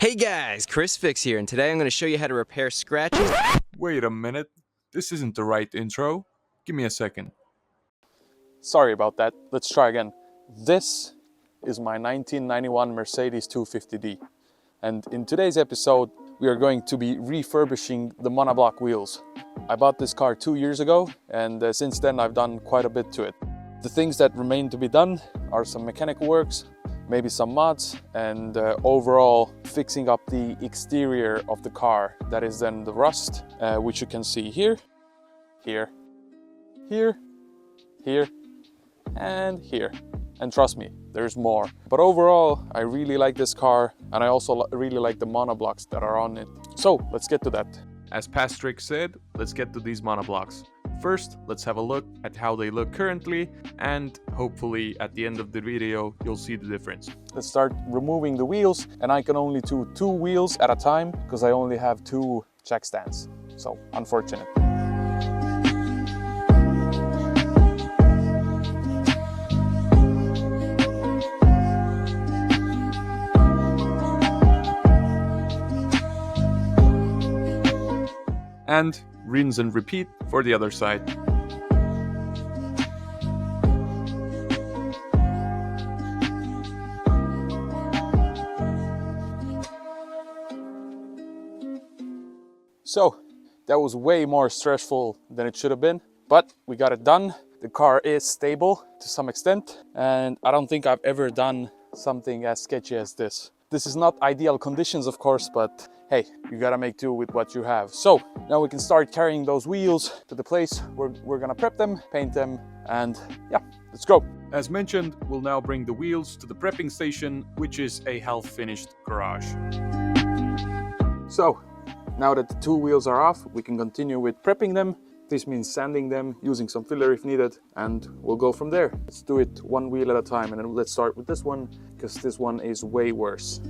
Hey guys, Chris Fix here, and today I'm going to show you how to repair scratches. Wait a minute, this isn't the right intro. Give me a second. Sorry about that, let's try again. This is my 1991 Mercedes 250D. And in today's episode, we are going to be refurbishing the Monoblock wheels. I bought this car 2 years ago, and since then I've done quite a bit to it. The things that remain to be done are some mechanical works, maybe some mods, and overall fixing up the exterior of the car. That is then the rust, which you can see here, here, here, here, and here. And trust me, there's more. But overall, I really like this car, and I also really like the monoblocks that are on it. So let's get to that. As Patrick said, let's get to these monoblocks. First, let's have a look at how they look currently, and hopefully at the end of the video, you'll see the difference. Let's start removing the wheels, and I can only do 2 wheels at a time because I only have 2 jack stands. So, unfortunate. And rinse and repeat for the other side. So, that was way more stressful than it should have been, but we got it done. The car is stable to some extent, and I don't think I've ever done something as sketchy as this. This is not ideal conditions, of course, but hey, you gotta make do with what you have. So now we can start carrying those wheels to the place where we're gonna prep them, paint them, and yeah, let's go. As mentioned, we'll now bring the wheels to the prepping station, which is a half-finished garage. So now that the 2 wheels are off, we can continue with prepping them. This means sanding them, using some filler if needed, and we'll go from there. Let's do it 1 wheel at a time, and then let's start with this one, because this one is way worse.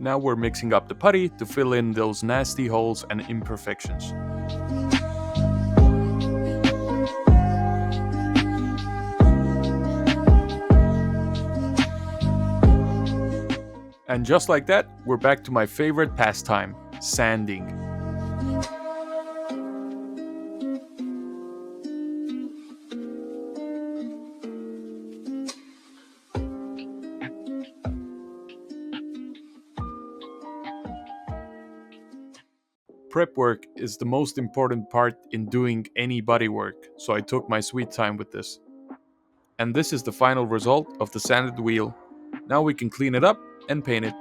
Now we're mixing up the putty to fill in those nasty holes and imperfections. And just like that, we're back to my favorite pastime, sanding. Prep work is the most important part in doing any body work, so I took my sweet time with this. And this is the final result of the sanded wheel. Now we can clean it up and paint it.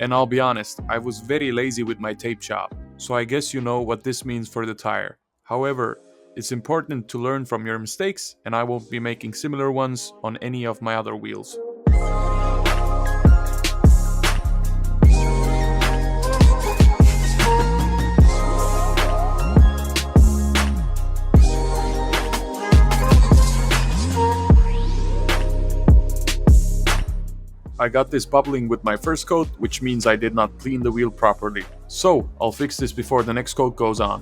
And I'll be honest, I was very lazy with my tape job, so I guess you know what this means for the tire. However, it's important to learn from your mistakes, and I won't be making similar ones on any of my other wheels. I got this bubbling with my first coat, which means I did not clean the wheel properly. So, I'll fix this before the next coat goes on.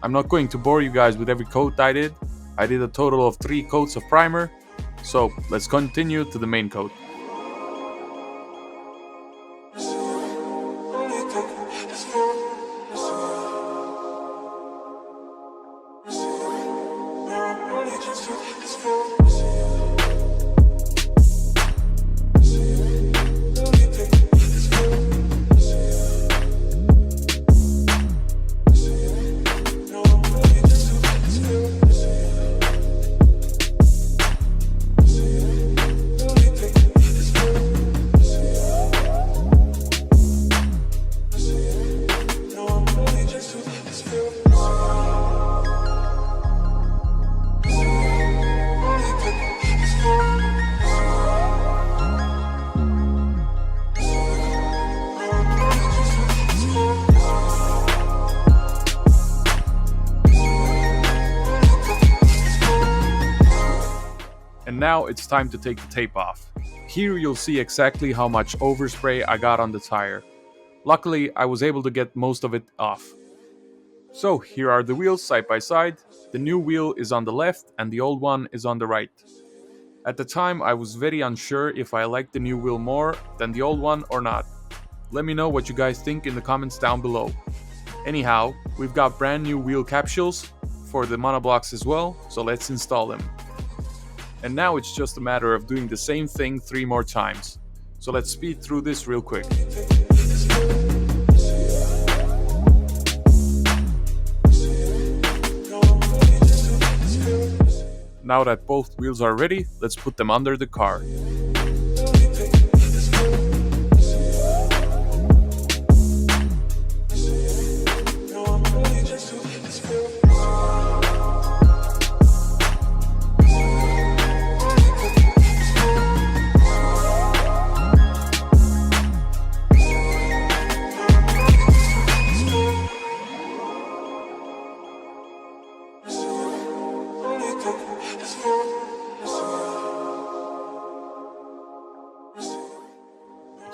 I'm not going to bore you guys with every coat I did. I did a total of 3 coats of primer. So let's continue to the main coat. now it's time to take the tape off. Here you'll see exactly how much overspray I got on the tire. Luckily, I was able to get most of it off. So here are the wheels side by side. The new wheel is on the left and the old one is on the right. At the time, I was very unsure if I liked the new wheel more than the old one or not. Let me know what you guys think in the comments down below. Anyhow, we've got brand new wheel capsules for the monoblocks as well, so let's install them. And now it's just a matter of doing the same thing 3 more times. So let's speed through this real quick. Now that both wheels are ready, let's put them under the car.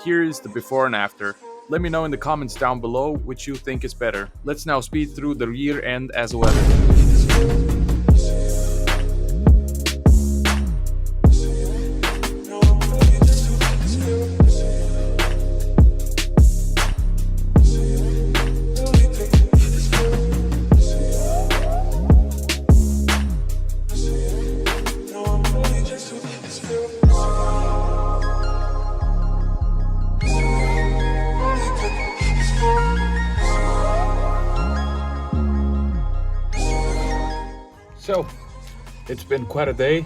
Here is the before and after. Let me know in the comments down below which you think is better. Let's now speed through the rear end as well. So, it's been quite a day.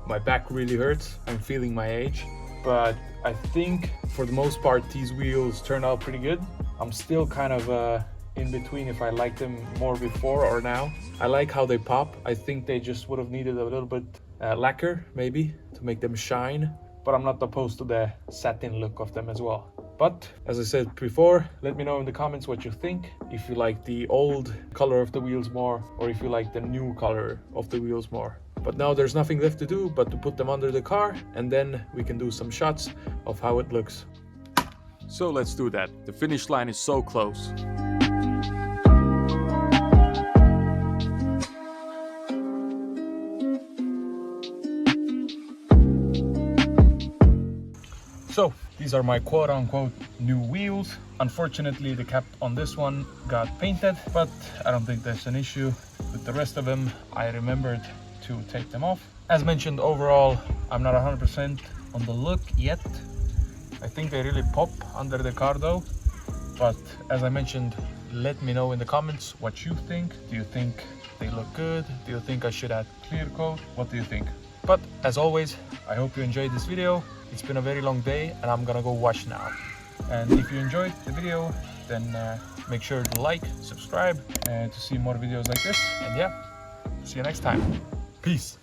My back really hurts. I'm feeling my age. But I think for the most part these wheels turned out pretty good. I'm still kind of in between if I like them more before or now. I like how they pop. I think they just would have needed a little bit lacquer maybe to make them shine. But I'm not opposed to the satin look of them as well. But as I said before, let me know in the comments what you think. If you like the old color of the wheels more, or if you like the new color of the wheels more. But now there's nothing left to do but to put them under the car, and then we can do some shots of how it looks. So let's do that. The finish line is so close. So these are my quote-unquote new wheels. Unfortunately, the cap on this one got painted, but I don't think there's an issue. With the rest of them, I remembered to take them off. As mentioned, overall, I'm not 100% on the look yet. I think they really pop under the car though. But as I mentioned, let me know in the comments what you think. Do you think they look good? Do you think I should add clear coat? What do you think? But as always, I hope you enjoyed this video. It's been a very long day and I'm gonna go wash now. And if you enjoyed the video, then make sure to like, subscribe to see more videos like this. And yeah, see you next time. Peace.